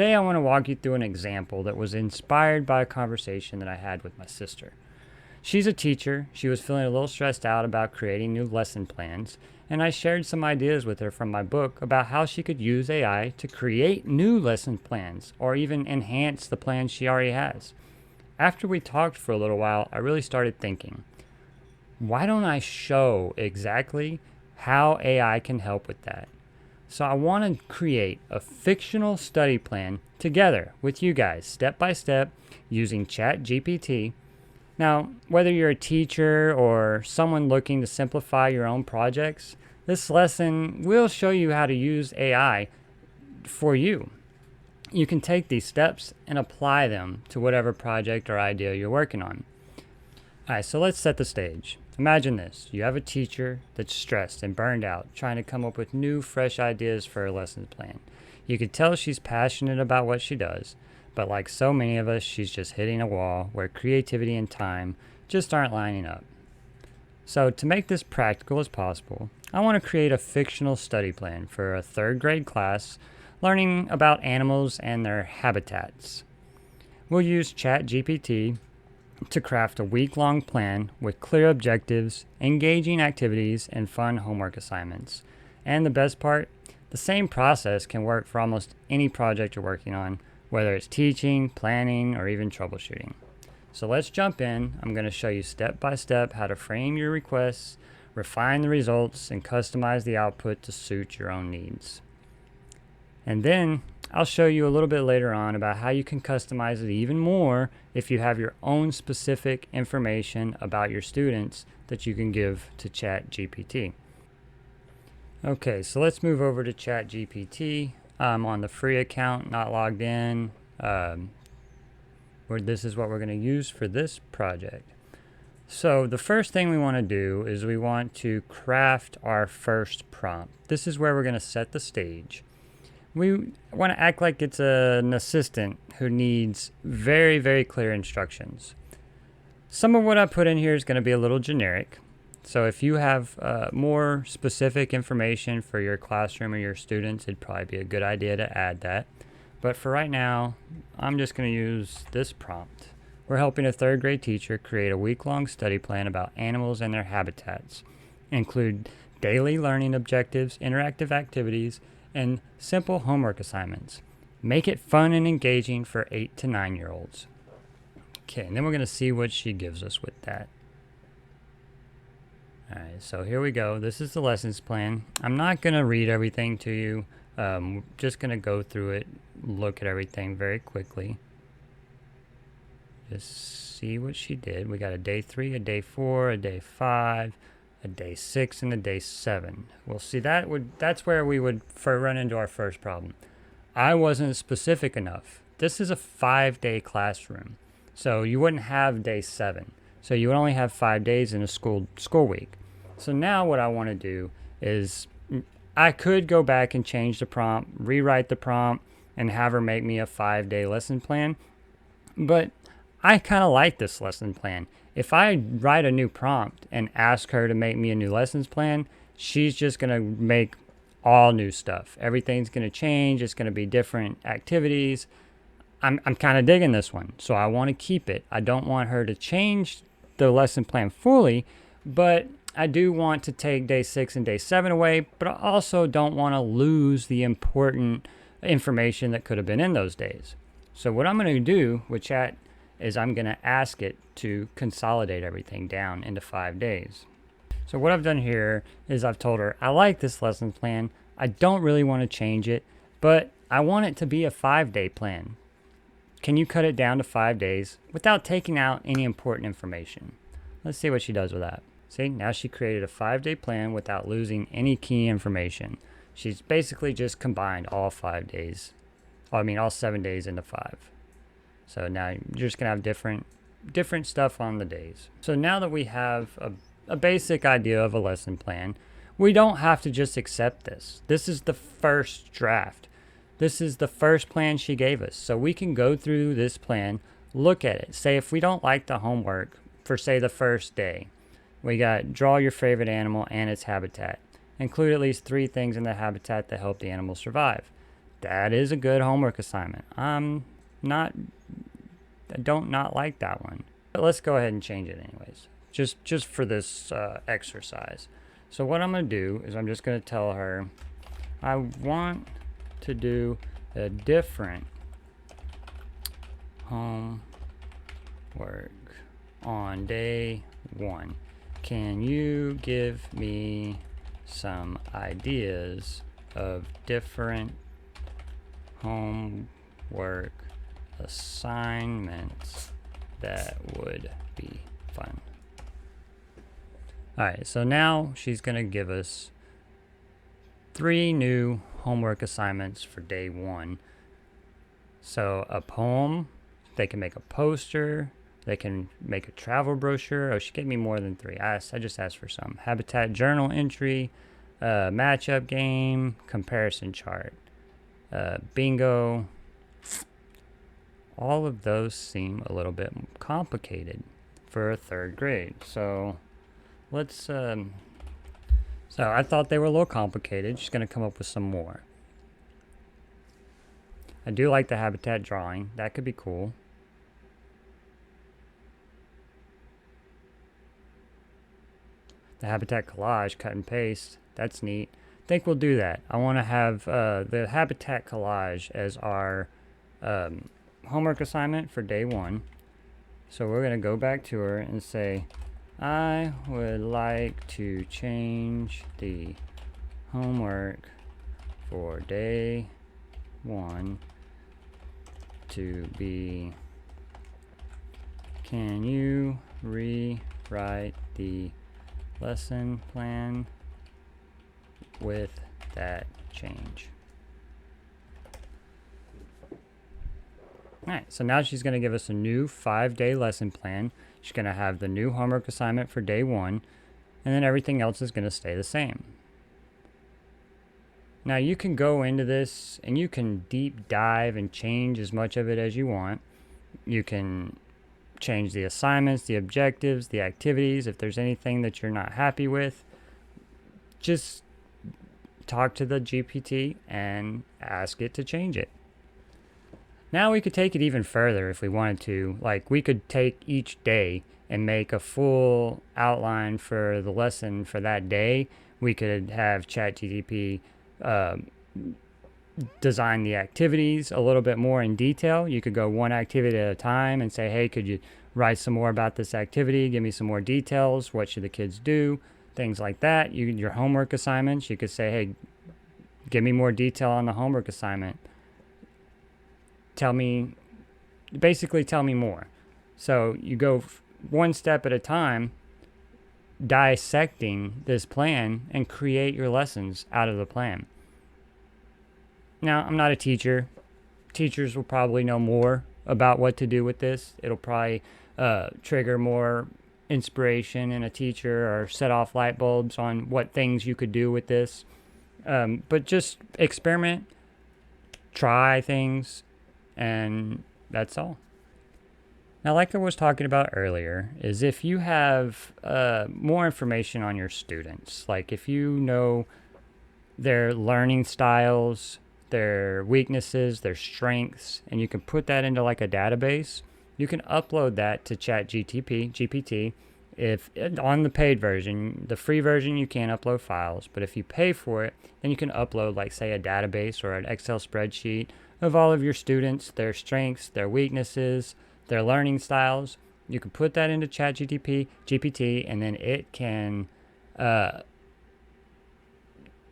Today I want to walk you through an example that was inspired by a conversation that I had with my sister. She's a teacher. She was feeling a little stressed out about creating new lesson plans, and I shared some ideas with her from my book about how she could use AI to create new lesson plans or even enhance the plans she already has. After we talked for a little while, I really started thinking, why don't I show exactly how AI can help with that? So I want to create a fictional study plan together with you guys, step by step, using ChatGPT. Now, whether you're a teacher or someone looking to simplify your own projects, this lesson will show you how to use AI for you. You can take these steps and apply them to whatever project or idea you're working on. All right, so let's set the stage. Imagine this. You have a teacher that's stressed and burned out, trying to come up with new, fresh ideas for her lesson plan. You could tell she's passionate about what she does, but like so many of us, she's just hitting a wall where creativity and time just aren't lining up. So to make this practical as possible, I want to create a fictional study plan for a third grade class learning about animals and their habitats. We'll use ChatGPT to craft a week-long plan with clear objectives, engaging activities, and fun homework assignments. And the best part, the same process can work for almost any project you're working on, whether it's teaching, planning, or even troubleshooting. So let's jump in. I'm going to show you step by step how to frame your requests, refine the results, and customize the output to suit your own needs. And then I'll show you a little bit later on about how you can customize it even more if you have your own specific information about your students that you can give to ChatGPT. Okay, so let's move over to ChatGPT. I'm on the free account, not logged in. This is what we're going to use for this project. So the first thing we want to do is we want to craft our first prompt. This is where we're going to set the stage. We want to act like it's an assistant who needs very, very clear instructions. Some of what I put in here is going to be a little generic. So if you have more specific information for your classroom or your students, it'd probably be a good idea to add that. But for right now, I'm just going to use this prompt. We're helping a third grade teacher create a week-long study plan about animals and their habitats. Include daily learning objectives, interactive activities, and simple homework assignments. Make it fun and engaging for 8 to 9-year-olds. Okay, and then we're going to see what she gives us with that. Alright, so here we go. This is the lessons plan. I'm not going to read everything to you. Just going to go through it, look at everything very quickly. Just see what she did. We got a day 3, a day 4, a day 5, a day 6, and a day 7. We'll see that's where we would run into our first problem. I wasn't specific enough. This is a 5-day classroom, so you wouldn't have day 7. So you would only have 5 days in a school week. So now what I want to do is I could go back and change the prompt, rewrite the prompt, and have her make me a 5-day lesson plan. But I kind of like this lesson plan. If I write a new prompt and ask her to make me a new lessons plan, she's just going to make all new stuff. Everything's going to change. It's going to be different activities. I'm kind of digging this one, so I want to keep it. I don't want her to change the lesson plan fully, but I do want to take day 6 and day 7 away, but I also don't want to lose the important information that could have been in those days. So what I'm going to do with Chat is I'm going to ask it to consolidate everything down into 5 days. So what I've done here is I've told her, I like this lesson plan. I don't really want to change it, but I want it to be a 5-day plan. Can you cut it down to 5 days without taking out any important information? Let's see what she does with that. See, now she created a 5-day plan without losing any key information. She's basically just combined all 5 days. all 7 days into 5. So now you're just going to have different stuff on the days. So now that we have a basic idea of a lesson plan, we don't have to just accept this. This is the first draft. This is the first plan she gave us. So we can go through this plan, look at it. Say if we don't like the homework for, say, the first day, we got draw your favorite animal and its habitat. Include at least 3 things in the habitat that help the animal survive. That is a good homework assignment. I don't not like that one. But let's go ahead and change it anyways, just for this exercise. So what I'm going to do is I'm just going to tell her I want to do a different homework on day 1. Can you give me some ideas of different homework assignments that would be fun? Alright, so now she's going to give us 3 new homework assignments for day 1. So a poem, they can make a poster, they can make a travel brochure. Oh, she gave me more than 3. I just asked for some. Habitat journal entry, matchup game, comparison chart, bingo. All of those seem a little bit complicated for a 3rd grade. So let's, so I thought they were a little complicated. She's going to come up with some more. I do like the habitat drawing. That could be cool. The habitat collage, cut and paste. That's neat. I think we'll do that. I want to have the habitat collage as our homework assignment for day 1. So we're going to go back to her and say, I would like to change the homework for day 1 to be, can you rewrite the lesson plan with that change? Alright, so now she's going to give us a new 5-day lesson plan. She's going to have the new homework assignment for day 1, and then everything else is going to stay the same. Now you can go into this and you can deep dive and change as much of it as you want. You can change the assignments, the objectives, the activities. If there's anything that you're not happy with, just talk to the GPT and ask it to change it. Now we could take it even further if we wanted to. Like, we could take each day and make a full outline for the lesson for that day. We could have ChatGPT design the activities a little bit more in detail. You could go one activity at a time and say, hey, could you write some more about this activity? Give me some more details. What should the kids do? Things like that. Your homework assignments, you could say, hey, give me more detail on the homework assignment. Basically tell me more. So you go one step at a time, dissecting this plan and create your lessons out of the plan. Now, I'm not a teacher. Teachers will probably know more about what to do with this. It'll probably trigger more inspiration in a teacher or set off light bulbs on what things you could do with this. But just experiment, try things, and that's all. Now, like I was talking about earlier, is if you have more information on your students, like if you know their learning styles, their weaknesses, their strengths, and you can put that into like a database, you can upload that to ChatGPT. If on the paid version, the free version, you can't upload files, but if you pay for it, then you can upload, like, say, a database or an Excel spreadsheet of all of your students, their strengths, their weaknesses, their learning styles. You can put that into ChatGPT, and then it can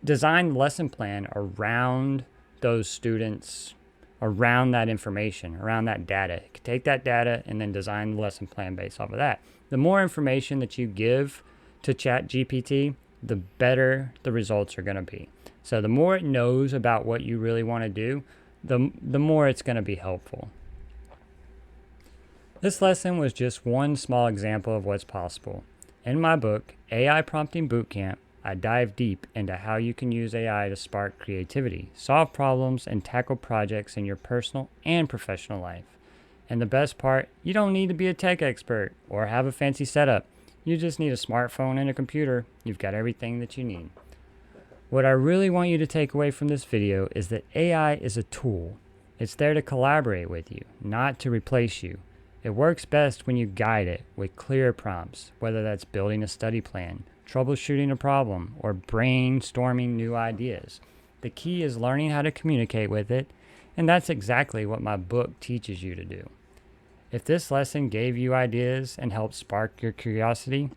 design the lesson plan around those students, around that information, around that data. It can take that data and then design the lesson plan based off of that. The more information that you give to ChatGPT, the better the results are going to be. So the more it knows about what you really want to do, the more it's going to be helpful. This lesson was just one small example of what's possible. In my book, AI Prompting Bootcamp, I dive deep into how you can use AI to spark creativity, solve problems, and tackle projects in your personal and professional life. And the best part, you don't need to be a tech expert or have a fancy setup. You just need a smartphone and a computer. You've got everything that you need. What I really want you to take away from this video is that AI is a tool. It's there to collaborate with you, not to replace you. It works best when you guide it with clear prompts, whether that's building a study plan, troubleshooting a problem, or brainstorming new ideas. The key is learning how to communicate with it, and that's exactly what my book teaches you to do. If this lesson gave you ideas and helped spark your curiosity,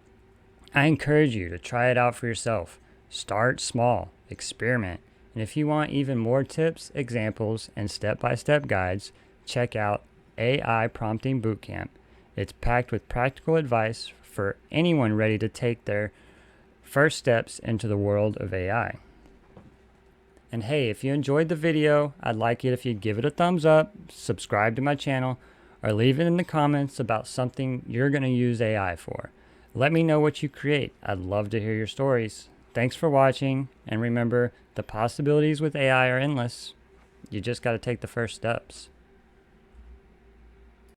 I encourage you to try it out for yourself. Start small, experiment, and if you want even more tips, examples, and step-by-step guides, check out AI Prompting Bootcamp. It's packed with practical advice for anyone ready to take their first steps into the world of AI. And hey, if you enjoyed the video, I'd like it if you'd give it a thumbs up, subscribe to my channel, or leave it in the comments about something you're going to use AI for. Let me know what you create. I'd love to hear your stories. Thanks for watching, and remember, the possibilities with AI are endless. You just got to take the first steps.